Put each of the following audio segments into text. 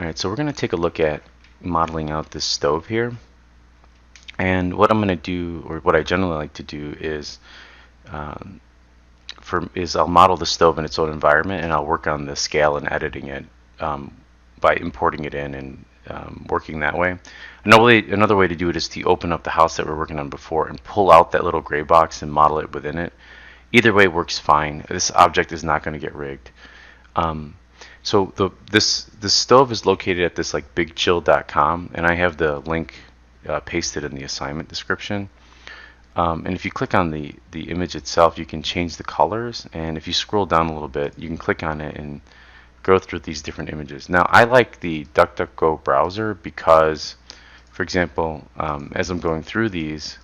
Alright, so we're going to take a look at modeling out this stove here. And what I'm going to do, or what I generally like to do, is I'll model the stove in its own environment, and I'll work on the scale and editing it by importing it in and working that way. Another way to do it is to open up the house that we're working on before and pull out that little gray box and model it within it. Either way works fine. This object is not going to get rigged. So this stove is located at this like bigchill.com, and I have the link pasted in the assignment description. And if you click on the image itself, you can change the colors, and if you scroll down a little bit, you can click on it and go through these different images. Now, I like the DuckDuckGo browser because, for example, as I'm going through these,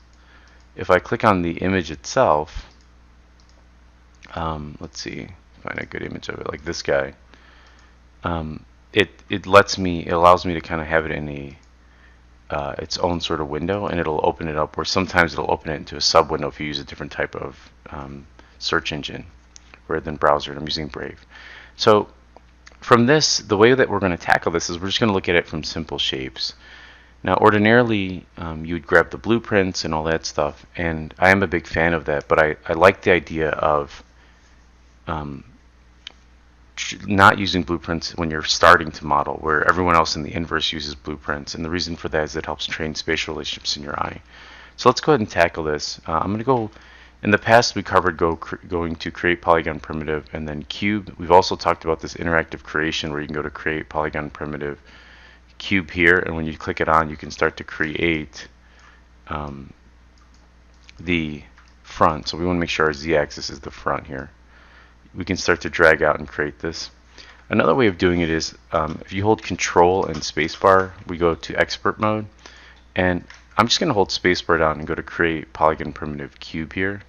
if I click on the image itself, let's see, find a good image of it, like this guy. It allows me to kind of have it in its own sort of window, and it'll open it up, or sometimes it'll open it into a sub window if you use a different type of search engine rather than browser, and I'm using Brave. So from this, the way that we're going to tackle this is we're just going to look at it from simple shapes. Now, ordinarily, you would grab the blueprints and all that stuff, and I am a big fan of that, but I like the idea of not using blueprints when you're starting to model, where everyone else in the inverse uses blueprints. And the reason for that is it helps train spatial relationships in your eye. So let's go ahead and tackle this. I'm going to go, in the past we covered going to create polygon primitive and then cube. We've also talked about this interactive creation where you can go to create polygon primitive cube here, and when you click it on, you can start to create the front. So we want to make sure our z-axis is the front here. We can start to drag out and create this. Another way of doing it is if you hold Control and Spacebar, we go to Expert mode, and I'm just going to hold Spacebar down and go to Create Polygon Primitive Cube here,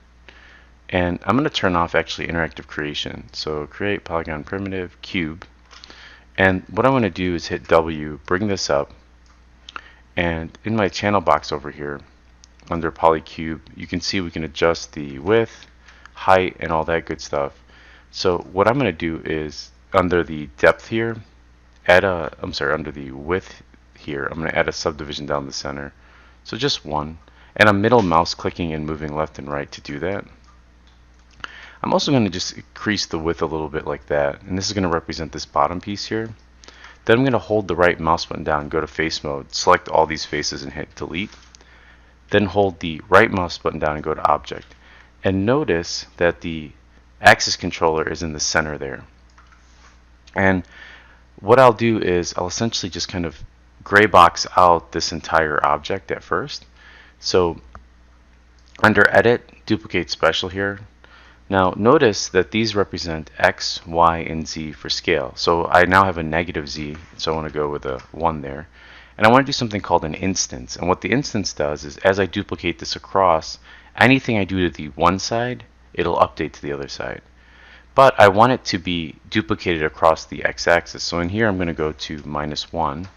and I'm going to turn off actually Interactive Creation. So Create Polygon Primitive Cube, and what I want to do is hit W, bring this up, and in my channel box over here under Polycube, you can see we can adjust the width, height, and all that good stuff. So what I'm going to do is under the depth here, under the width here, I'm going to add a subdivision down the center. So just one. And I'm middle mouse clicking and moving left and right to do that. I'm also going to just increase the width a little bit like that. And this is going to represent this bottom piece here. Then I'm going to hold the right mouse button down, go to face mode, select all these faces and hit delete. Then hold the right mouse button down and go to object. And notice that the axis controller is in the center there. And what I'll do is I'll essentially just kind of gray box out this entire object at first. So under edit, duplicate special here. Now notice that these represent X, Y, and Z for scale. So I now have a negative Z, so I want to go with a 1 there. And I want to do something called an instance. And what the instance does is as I duplicate this across, anything I do to the one side, it'll update to the other side. But I want it to be duplicated across the x-axis. So in here I'm going to go to -1,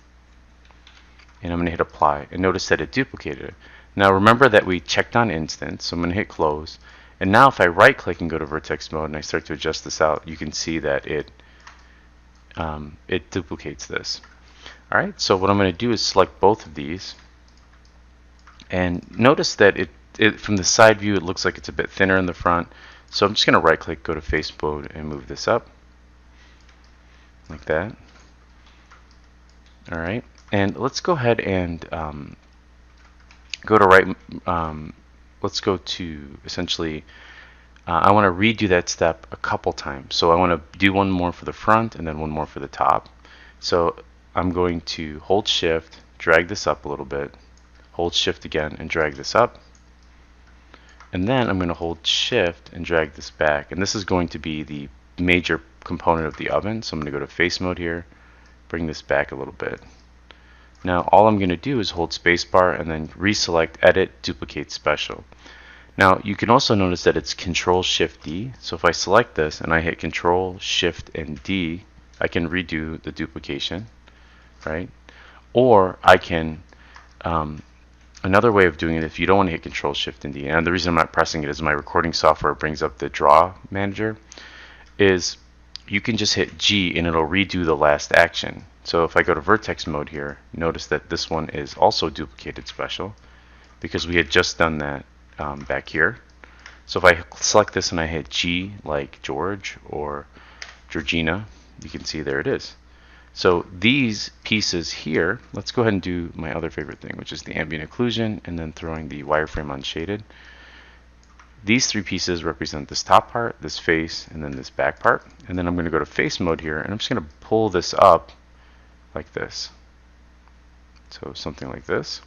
and I'm going to hit apply, and notice that it duplicated it. Now remember that we checked on instance, so I'm going to hit close, and now if I right click and go to vertex mode and I start to adjust this out, you can see that it duplicates this. Alright, so what I'm going to do is select both of these, and notice that from the side view it looks like it's a bit thinner in the front. So I'm just going to right click, go to face mode, and move this up like that. Alright, and let's go ahead and go to let's go to essentially I want to redo that step a couple times. So I want to do one more for the front and then one more for the top. So I'm going to hold shift, drag this up a little bit, hold shift again and drag this up, and then I'm going to hold shift and drag this back, and this is going to be the major component of the oven. So I'm going to go to face mode here, bring this back a little bit. Now all I'm going to do is hold spacebar and then reselect edit, duplicate special. Now you can also notice that it's Control Shift D. So if I select this and I hit Control Shift and D, I can redo the duplication, right? Or I can another way of doing it, if you don't want to hit Control Shift and D, and the reason I'm not pressing it is my recording software brings up the draw manager, is you can just hit G and it'll redo the last action. So if I go to vertex mode here, notice that this one is also duplicated special because we had just done that back here. So if I select this and I hit G like George or Georgina, you can see there it is. So these pieces here, let's go ahead and do my other favorite thing, which is the ambient occlusion and then throwing the wireframe unshaded. These three pieces represent this top part, this face, and then this back part. And then I'm going to go to face mode here, and I'm just going to pull this up like this. So something like this.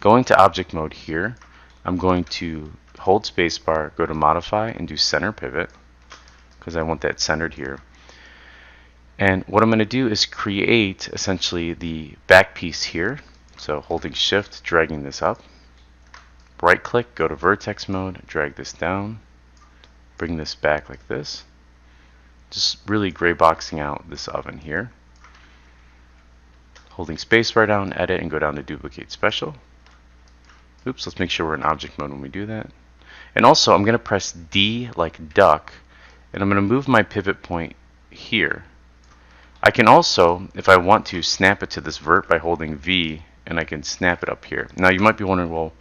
Going to object mode here, I'm going to hold spacebar, go to modify, and do center pivot, because I want that centered here. And what I'm going to do is create essentially the back piece here. So holding shift, dragging this up. Right click, go to vertex mode, drag this down, bring this back like this. Just really gray boxing out this oven here. Holding spacebar down, edit, and go down to duplicate special. Oops, let's make sure we're in object mode when we do that. And also I'm going to press D like duck, and I'm going to move my pivot point here. I can also, if I want to, snap it to this vert by holding V, and I can snap it up here. Now you might be wondering, well,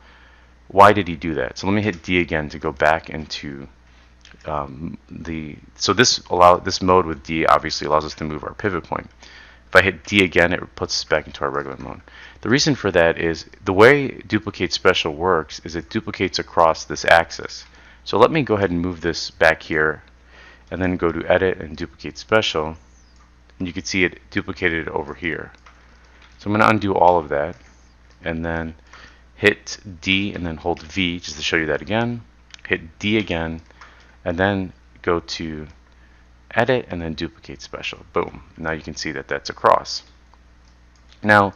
why did he do that? So let me hit D again to go back into so this mode with D obviously allows us to move our pivot point. If I hit D again, it puts us back into our regular mode. The reason for that is the way duplicate special works is it duplicates across this axis. So let me go ahead and move this back here and then go to edit and duplicate special, and you can see it duplicated over here. So I'm going to undo all of that and then hit D and then hold V just to show you that again. Hit D again and then go to edit and then duplicate special. Boom. Now you can see that that's across. Now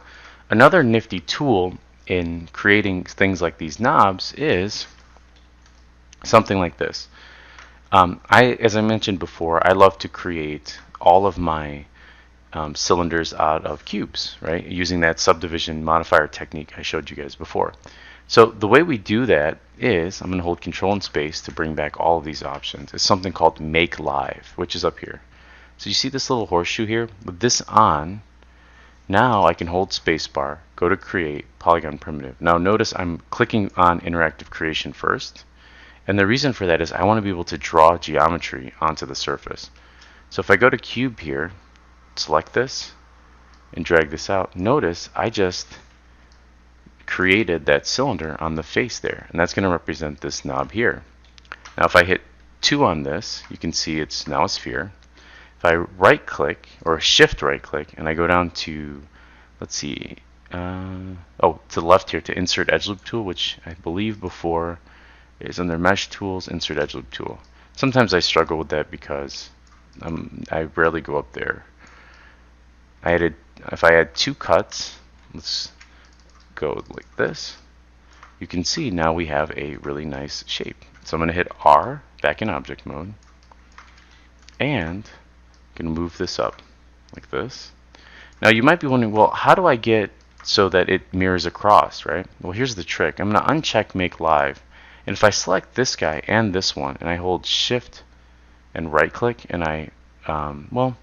another nifty tool in creating things like these knobs is something like this. As I mentioned before, I love to create all of my cylinders out of cubes, right? Using that subdivision modifier technique I showed you guys before. So the way we do that is, I'm going to hold Control and Space to bring back all of these options. It's something called Make Live, which is up here. So you see this little horseshoe here? With this on, now I can hold Spacebar, go to Create, Polygon Primitive. Now notice I'm clicking on Interactive Creation first. And the reason for that is I want to be able to draw geometry onto the surface. So if I go to Cube here, select this and drag this out, notice I just created that cylinder on the face there, and that's going to represent this knob here. Now if I hit 2 on this, you can see it's now a sphere. If I right click or shift right click and I go down to, let's see, to the left here to insert edge loop tool, which I believe before is under mesh tools, insert edge loop tool. Sometimes I struggle with that because I rarely go up there. If I had 2 cuts, let's go like this, you can see now we have a really nice shape. So I'm going to hit R back in object mode and I'm going to move this up like this. Now you might be wondering, well, how do I get so that it mirrors across, right? Well, here's the trick. I'm going to uncheck Make Live, and if I select this guy and this one and I hold Shift and right click and well,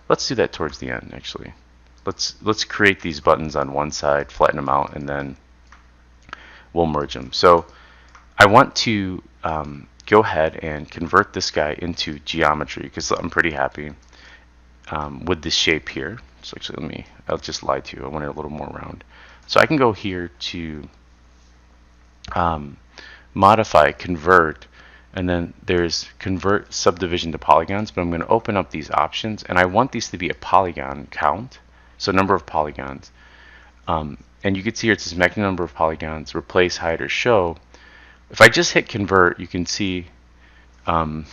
let's do that towards the end actually. Let's create these buttons on one side, flatten them out, and then we'll merge them. So I want to go ahead and convert this guy into geometry because I'm pretty happy with this shape here. So actually, I'll just lie to you. I want it a little more round. So I can go here to modify, convert, and then there's convert subdivision to polygons, but I'm going to open up these options, and I want these to be a polygon count. So number of polygons. And you can see here it says maximum number of polygons, replace, hide, or show. If I just hit convert, you can see, actually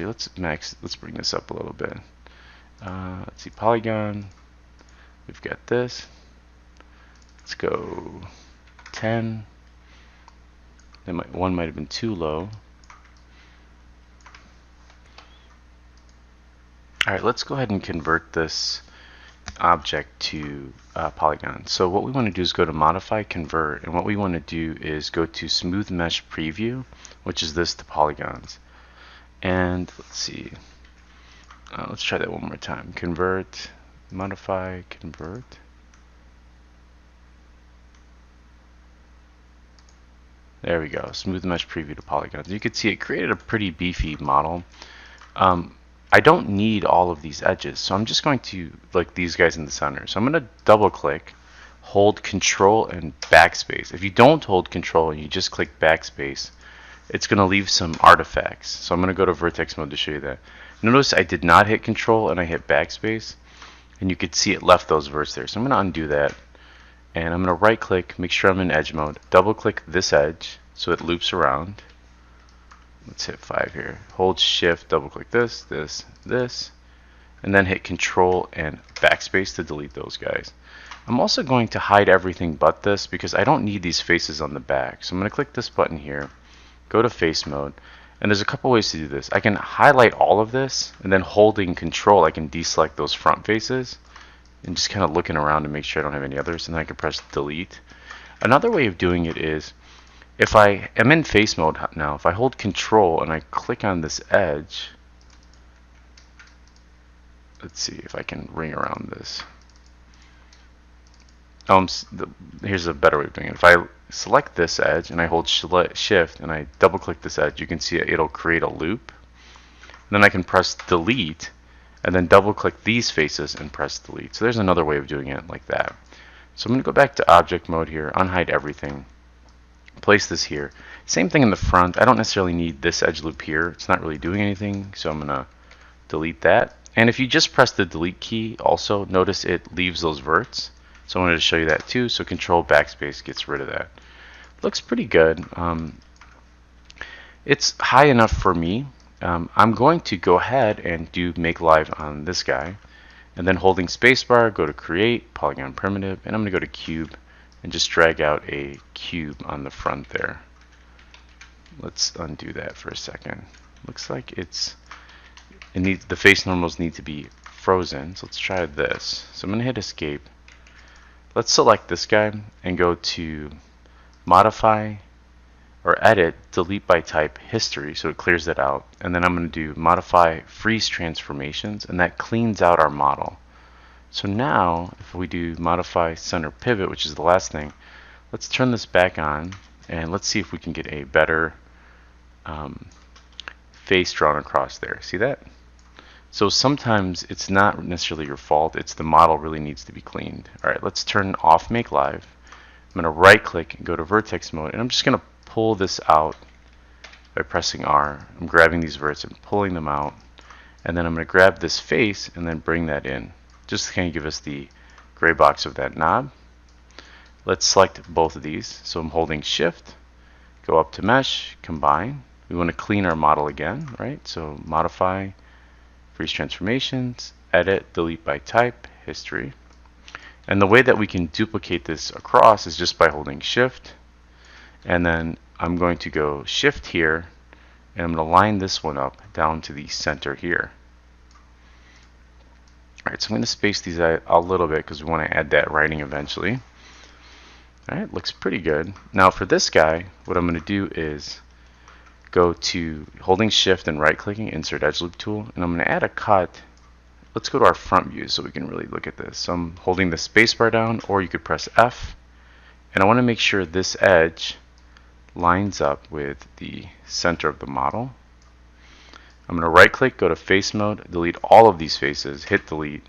let's bring this up a little bit. Let's see, polygon, we've got this. Let's go 10. One might have been too low. Alright, let's go ahead and convert this object to polygon. So what we want to do is go to modify, convert, and what we want to do is go to smooth mesh preview, which is this, to polygons. And let's see, Let's try that one more time. Convert, modify, convert. There we go. Smooth mesh preview to polygons. You can see it created a pretty beefy model. I don't need all of these edges, so I'm just going to, like these guys in the center. So I'm going to double click, hold Control and Backspace. If you don't hold Control and you just click Backspace, it's going to leave some artifacts. So I'm going to go to vertex mode to show you that. Notice I did not hit Control and I hit Backspace, and you could see it left those verts there. So I'm going to undo that, and I'm going to right click, make sure I'm in edge mode, double click this edge so it loops around. Let's hit 5 here. Hold shift, double click this, this, this, and then hit Control and Backspace to delete those guys. I'm also going to hide everything but this because I don't need these faces on the back. So I'm going to click this button here, go to face mode, and there's a couple ways to do this. I can highlight all of this, and then holding Control I can deselect those front faces and just kind of looking around to make sure I don't have any others, and then I can press delete. Another way of doing it is, if I am in face mode now, if I hold Control and I click on this edge, let's see if I can ring around this. Here's a better way of doing it. If I select this edge and I hold shift and I double click this edge, you can see it'll create a loop. And then I can press delete and then double click these faces and press delete. So there's another way of doing it like that. So I'm going to go back to object mode here, unhide everything, place this here. Same thing in the front. I don't necessarily need this edge loop here. It's not really doing anything, so I'm going to delete that. And if you just press the delete key also, notice it leaves those verts. So I wanted to show you that too. So Control Backspace gets rid of that. Looks pretty good. It's high enough for me. I'm going to go ahead and do make live on this guy, and then holding spacebar, go to create polygon primitive, and I'm going to go to cube and just drag out a cube on the front there. Let's undo that for a second. Looks like the face normals need to be frozen. So let's try this. So I'm going to hit escape. Let's select this guy and go to modify or edit, delete by type history, so it clears that out. And then I'm going to do modify freeze transformations, and that cleans out our model. So now if we do modify center pivot, which is the last thing, let's turn this back on and let's see if we can get a better face drawn across there. See that? So sometimes it's not necessarily your fault, it's the model really needs to be cleaned. Alright, let's turn off make live. I'm going to right click and go to vertex mode, and I'm just going to pull this out by pressing R. I'm grabbing these verts and pulling them out, and then I'm going to grab this face and then bring that in, just to kind of give us the gray box of that knob. Let's select both of these. So I'm holding shift, go up to mesh, combine. We want to clean our model again, right? So modify freeze transformations, edit, delete by type, history. And the way that we can duplicate this across is just by holding shift, and then I'm going to go shift here, and I'm going to line this one up down to the center here. Alright, so I'm going to space these out a little bit because we want to add that writing eventually. Alright, looks pretty good. Now for this guy, what I'm going to do is go to holding shift and right clicking, insert edge loop tool, and I'm going to add a cut. Let's go to our front view so we can really look at this. So I'm holding the spacebar down, or you could press F, and I want to make sure this edge lines up with the center of the model. I'm going to right click, go to face mode, delete all of these faces, hit delete,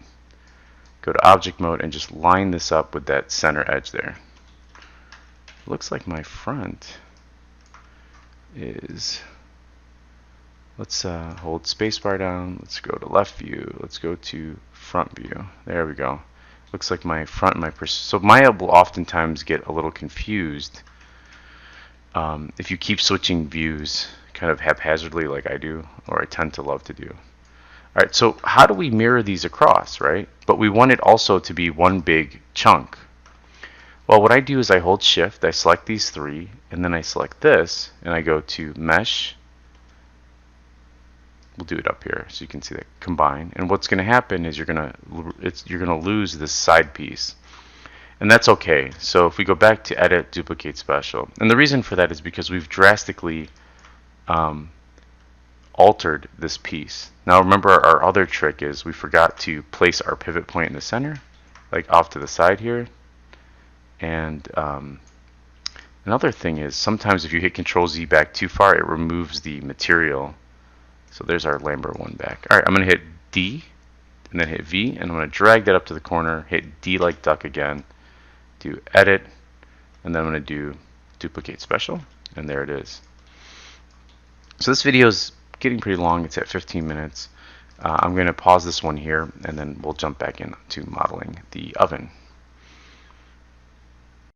go to object mode, and just line this up with that center edge there. Looks like my front is, let's hold spacebar down, let's go to left view, let's go to front view. There we go. Looks like my front and so Maya will oftentimes get a little confused if you keep switching views kind of haphazardly like I do, or I tend to love to do. Alright, so how do we mirror these across, right? But we want it also to be one big chunk. Well, what I do is I hold shift, I select these three, and then I select this, and I go to mesh. We'll do it up here so you can see that, combine. And what's going to happen is you're going to lose this side piece. And that's okay. So if we go back to edit, duplicate special, and the reason for that is because we've drastically altered this piece. Now remember, our other trick is we forgot to place our pivot point in the center, like off to the side here. And another thing is sometimes if you hit Control Z back too far, it removes the material. So there's our Lambert one back. All right, I'm going to hit D and then hit V, and I'm going to drag that up to the corner, hit D like duck again, do edit, and then I'm going to do duplicate special, and there it is. So this video is getting pretty long. It's at 15 minutes. I'm going to pause this one here, and then we'll jump back into modeling the oven.